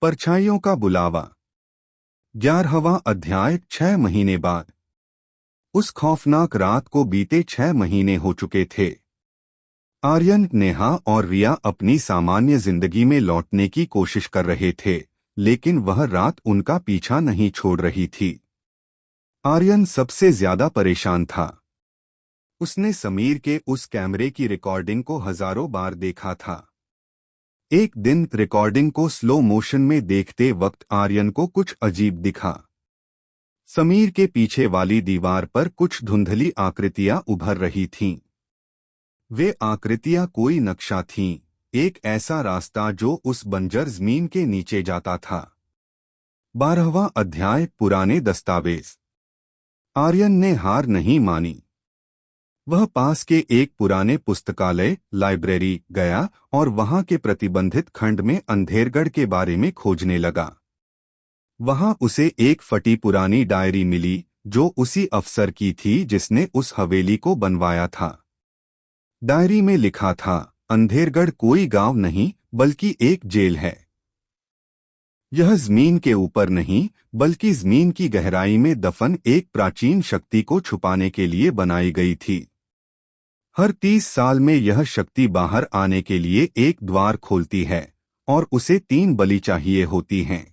परछाइयों का बुलावा। 11वां अध्याय। 6 महीने बाद। उस खौफनाक रात को बीते 6 महीने हो चुके थे। आर्यन, नेहा और रिया अपनी सामान्य जिंदगी में लौटने की कोशिश कर रहे थे, लेकिन वह रात उनका पीछा नहीं छोड़ रही थी। आर्यन सबसे ज्यादा परेशान था। उसने समीर के उस कैमरे की रिकॉर्डिंग को हजारों बार देखा था। एक दिन रिकॉर्डिंग को स्लो मोशन में देखते वक्त आर्यन को कुछ अजीब दिखा। समीर के पीछे वाली दीवार पर कुछ धुंधली आकृतियां उभर रही थीं। वे आकृतियां कोई नक्शा थीं, एक ऐसा रास्ता जो उस बंजर जमीन के नीचे जाता था। 12वां अध्याय। पुराने दस्तावेज। आर्यन ने हार नहीं मानी। वह पास के एक पुराने पुस्तकालय लाइब्रेरी गया और वहां के प्रतिबंधित खंड में अंधेरगढ़ के बारे में खोजने लगा। वहां उसे एक फटी पुरानी डायरी मिली जो उसी अफसर की थी जिसने उस हवेली को बनवाया था। डायरी में लिखा था, अंधेरगढ़ कोई गांव नहीं बल्कि एक जेल है। यह जमीन के ऊपर नहीं बल्कि जमीन की गहराई में दफन एक प्राचीन शक्ति को छुपाने के लिए बनाई गई थी। हर 30 साल में यह शक्ति बाहर आने के लिए एक द्वार खोलती है और उसे 3 बलि चाहिए होती हैं।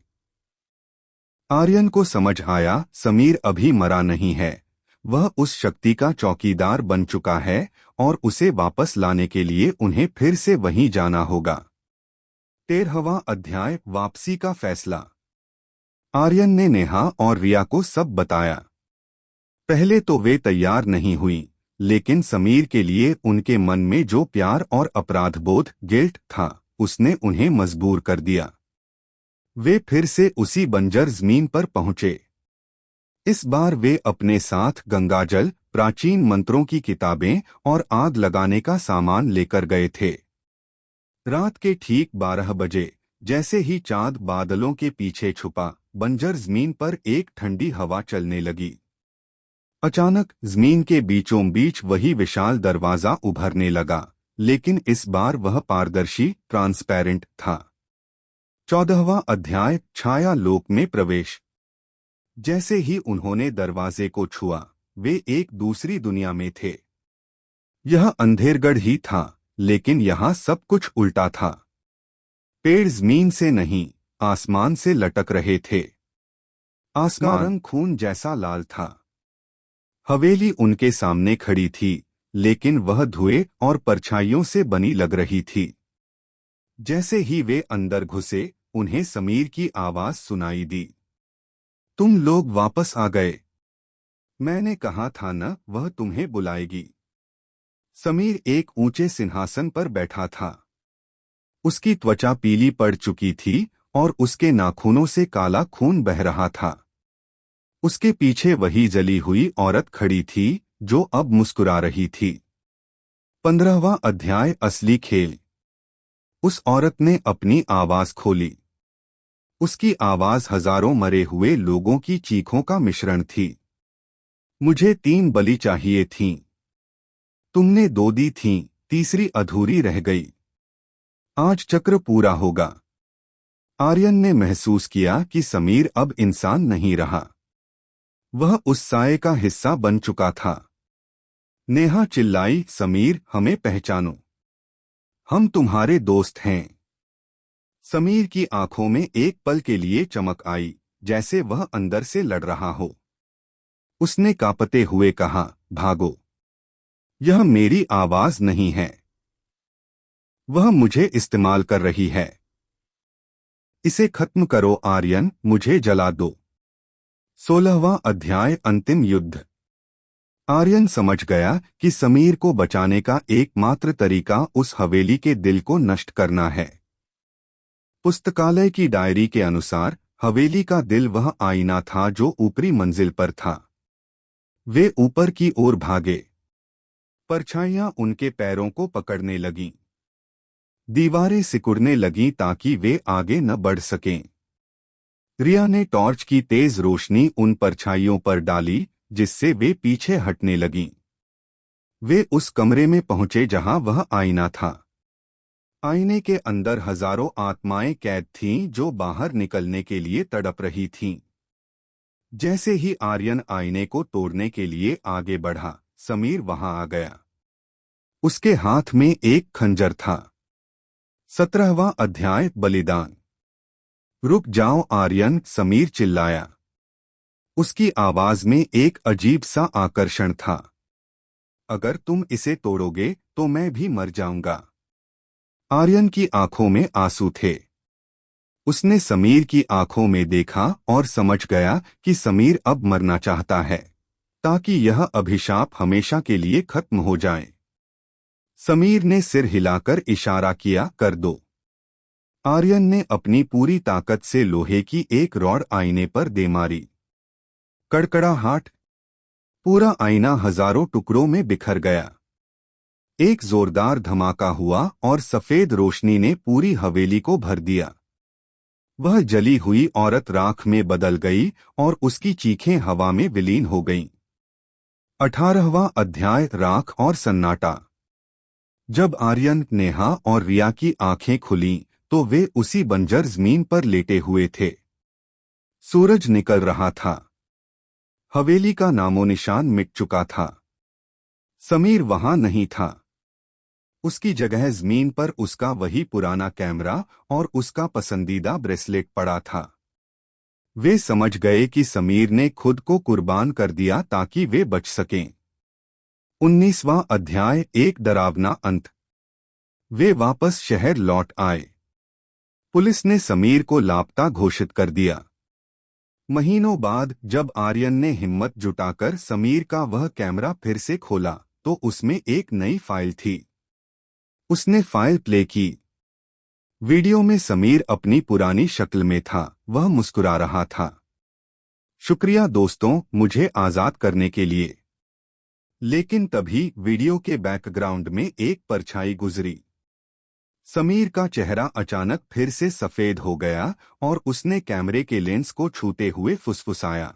आर्यन को समझ आया, समीर अभी मरा नहीं है। वह उस शक्ति का चौकीदार बन चुका है और उसे वापस लाने के लिए उन्हें फिर से वहीं जाना होगा। 13वां अध्याय। वापसी का फैसला। आर्यन ने नेहा और रिया को सब बताया। पहले तो वे तैयार नहीं हुई, लेकिन समीर के लिए उनके मन में जो प्यार और अपराधबोध गिल्ट था, उसने उन्हें मजबूर कर दिया। वे फिर से उसी बंजर जमीन पर पहुंचे। इस बार वे अपने साथ गंगाजल, प्राचीन मंत्रों की किताबें और आग लगाने का सामान लेकर गए थे। रात के ठीक 12 बजे, जैसे ही चांद बादलों के पीछे छुपा, बंजर जमीन पर एक ठंडी हवा चलने लगी। अचानक जमीन के बीचों बीच वही विशाल दरवाजा उभरने लगा, लेकिन इस बार वह पारदर्शी, ट्रांसपेरेंट था। 14वां अध्याय। छाया लोक में प्रवेश। जैसे ही उन्होंने दरवाजे को छुआ, वे एक दूसरी दुनिया में थे। यह अंधेरगढ़ ही था, लेकिन यहाँ सब कुछ उल्टा था। पेड़ जमीन से नहीं, आसमान से लटक रहे थे। आसमान का रंग खून जैसा लाल था। हवेली उनके सामने खड़ी थी, लेकिन वह धुएं और परछाइयों से बनी लग रही थी। जैसे ही वे अंदर घुसे, उन्हें समीर की आवाज सुनाई दी। तुम लोग वापस आ गए। मैंने कहा था न, वह तुम्हें बुलाएगी। समीर एक ऊंचे सिंहासन पर बैठा था। उसकी त्वचा पीली पड़ चुकी थी और उसके नाखूनों से काला खून बह रहा था। उसके पीछे वही जली हुई औरत खड़ी थी जो अब मुस्कुरा रही थी। 15वां अध्याय। असली खेल। उस औरत ने अपनी आवाज खोली। उसकी आवाज हजारों मरे हुए लोगों की चीखों का मिश्रण थी। मुझे 3 बलि चाहिए थीं। तुमने 2 दी थीं, तीसरी अधूरी रह गई। आज चक्र पूरा होगा। आर्यन ने महसूस किया कि समीर अब इंसान नहीं रहा। वह उस साए का हिस्सा बन चुका था। नेहा चिल्लाई, समीर, हमें पहचानो। हम तुम्हारे दोस्त हैं। समीर की आंखों में एक पल के लिए चमक आई, जैसे वह अंदर से लड़ रहा हो। उसने कांपते हुए कहा, भागो। यह मेरी आवाज नहीं है। वह मुझे इस्तेमाल कर रही है। इसे खत्म करो आर्यन, मुझे जला दो। 16वां अध्याय। अंतिम युद्ध। आर्यन समझ गया कि समीर को बचाने का एकमात्र तरीका उस हवेली के दिल को नष्ट करना है। पुस्तकालय की डायरी के अनुसार हवेली का दिल वह आईना था जो ऊपरी मंजिल पर था। वे ऊपर की ओर भागे। परछाइयां उनके पैरों को पकड़ने लगीं। दीवारें सिकुड़ने लगीं ताकि वे आगे न बढ़ सकें। रिया ने टॉर्च की तेज रोशनी उन परछाइयों पर डाली, जिससे वे पीछे हटने लगीं। वे उस कमरे में पहुंचे जहां वह आईना था। आईने के अंदर हजारों आत्माएं कैद थीं जो बाहर निकलने के लिए तड़प रही थीं। जैसे ही आर्यन आईने को तोड़ने के लिए आगे बढ़ा, समीर वहां आ गया। उसके हाथ में एक खंजर था। 17वां अध्याय बलिदान। रुक जाओ आर्यन, समीर चिल्लाया। उसकी आवाज में एक अजीब सा आकर्षण था। अगर तुम इसे तोड़ोगे तो मैं भी मर जाऊंगा। आर्यन की आंखों में आंसू थे। उसने समीर की आंखों में देखा और समझ गया कि समीर अब मरना चाहता है, ताकि यह अभिशाप हमेशा के लिए खत्म हो जाए। समीर ने सिर हिलाकर इशारा किया, कर दो। आर्यन ने अपनी पूरी ताकत से लोहे की एक रॉड आईने पर दे मारी। कड़कड़ाहट। पूरा आईना हजारों टुकड़ों में बिखर गया। एक जोरदार धमाका हुआ और सफेद रोशनी ने पूरी हवेली को भर दिया। वह जली हुई औरत राख में बदल गई और उसकी चीखें हवा में विलीन हो गईं। 18वां अध्याय, राख और सन्नाटा। जब आर्यन, नेहा और रिया की आंखें खुलीं तो वे उसी बंजर जमीन पर लेटे हुए थे। सूरज निकल रहा था। हवेली का नामोनिशान मिट चुका था। समीर वहां नहीं था। उसकी जगह जमीन पर उसका वही पुराना कैमरा और उसका पसंदीदा ब्रेसलेट पड़ा था। वे समझ गए कि समीर ने खुद को कुर्बान कर दिया ताकि वे बच सकें। 19वां अध्याय, एक डरावना अंत। वे वापस शहर लौट आए। पुलिस ने समीर को लापता घोषित कर दिया। महीनों बाद जब आर्यन ने हिम्मत जुटाकर समीर का वह कैमरा फिर से खोला तो उसमें एक नई फाइल थी। उसने फाइल प्ले की। वीडियो में समीर अपनी पुरानी शक्ल में था। वह मुस्कुरा रहा था। शुक्रिया दोस्तों, मुझे आजाद करने के लिए। लेकिन तभी वीडियो के बैकग्राउंड में एक परछाई गुजरी। समीर का चेहरा अचानक फिर से सफेद हो गया और उसने कैमरे के लेंस को छूते हुए फुसफुसाया,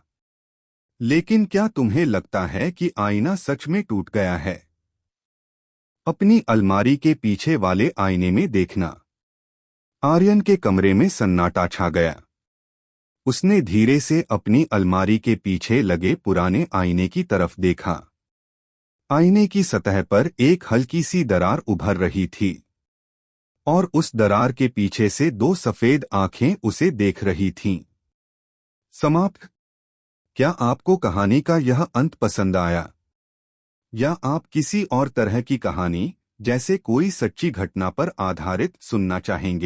लेकिन क्या तुम्हें लगता है कि आईना सच में टूट गया है? अपनी अलमारी के पीछे वाले आईने में देखना। आर्यन के कमरे में सन्नाटा छा गया। उसने धीरे से अपनी अलमारी के पीछे लगे पुराने आईने की तरफ देखा। आईने की सतह पर एक हल्की सी दरार उभर रही थी और उस दरार के पीछे से दो सफेद आंखें उसे देख रही थीं। समाप्त। क्या आपको कहानी का यह अंत पसंद आया? या आप किसी और तरह की कहानी, जैसे कोई सच्ची घटना पर आधारित, सुनना चाहेंगे?